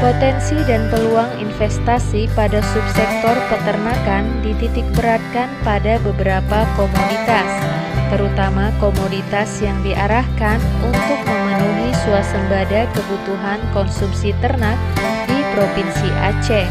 Potensi dan peluang investasi pada subsektor peternakan dititik beratkan pada beberapa komoditas, terutama komoditas yang diarahkan untuk memenuhi swasembada kebutuhan konsumsi ternak di Provinsi Aceh.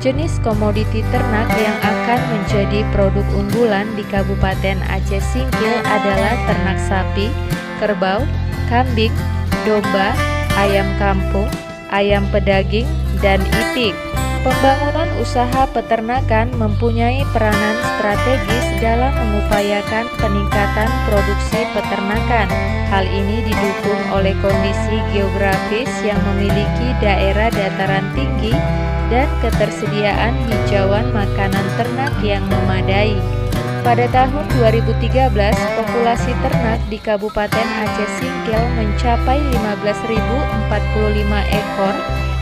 Jenis komoditi ternak yang akan menjadi produk unggulan di Kabupaten Aceh Singkil adalah ternak sapi, kerbau, kambing, domba, ayam kampung, ayam pedaging, dan itik. Pembangunan usaha peternakan mempunyai peranan strategis dalam mengupayakan peningkatan produksi peternakan. Hal ini didukung oleh kondisi geografis yang memiliki daerah dataran tinggi dan ketersediaan hijauan makanan ternak yang memadai. Pada tahun 2013, populasi ternak di Kabupaten Aceh Singkil mencapai 15.045 ekor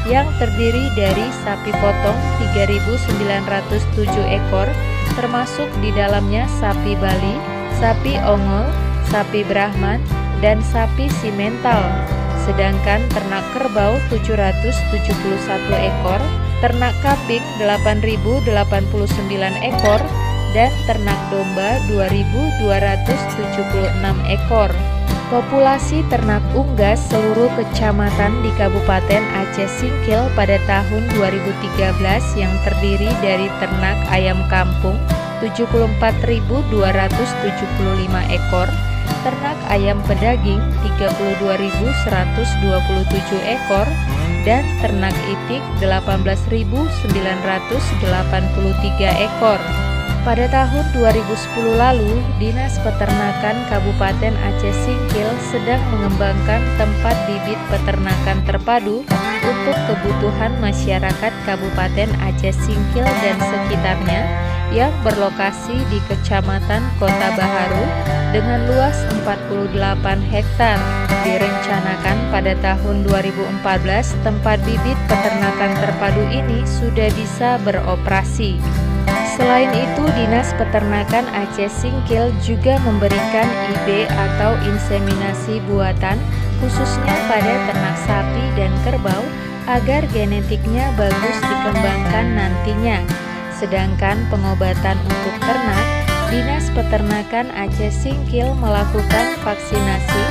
yang terdiri dari sapi potong 3.907 ekor, termasuk di dalamnya sapi Bali, sapi ongol, sapi Brahman, dan sapi simental. Sedangkan ternak kerbau 771 ekor, ternak kambing 8.089 ekor, dan ternak domba 2.276 ekor. Populasi ternak unggas seluruh kecamatan di Kabupaten Aceh Singkil pada tahun 2013 yang terdiri dari ternak ayam kampung 74.275 ekor, ternak ayam pedaging 32.127 ekor, dan ternak itik 18.983 ekor. Pada tahun 2010 lalu, Dinas Peternakan Kabupaten Aceh Singkil sedang mengembangkan tempat bibit peternakan terpadu untuk kebutuhan masyarakat Kabupaten Aceh Singkil dan sekitarnya yang berlokasi di Kecamatan Kota Baharu dengan luas 48 hektar. Direncanakan pada tahun 2014 tempat bibit peternakan terpadu ini sudah bisa beroperasi. Selain itu, Dinas Peternakan Aceh Singkil juga memberikan IB atau inseminasi buatan khususnya pada ternak sapi dan kerbau agar genetiknya bagus dikembangkan nantinya. Sedangkan pengobatan untuk ternak, Dinas Peternakan Aceh Singkil melakukan vaksinasi,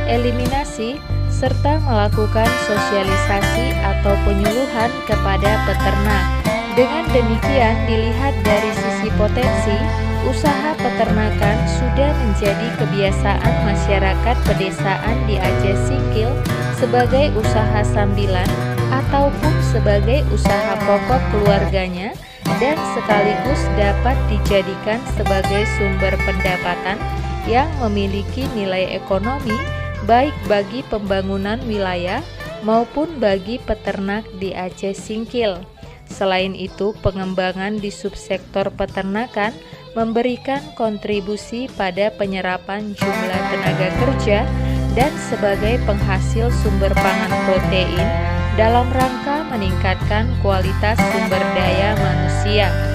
eliminasi, serta melakukan sosialisasi atau penyuluhan kepada peternak. Dengan demikian, dilihat dari sisi potensi, usaha peternakan sudah menjadi kebiasaan masyarakat pedesaan di Aceh Singkil sebagai usaha sambilan ataupun sebagai usaha pokok keluarganya dan sekaligus dapat dijadikan sebagai sumber pendapatan yang memiliki nilai ekonomi baik bagi pembangunan wilayah maupun bagi peternak di Aceh Singkil. Selain itu, pengembangan di subsektor peternakan memberikan kontribusi pada penyerapan jumlah tenaga kerja dan sebagai penghasil sumber pangan protein dalam rangka meningkatkan kualitas sumber daya manusia.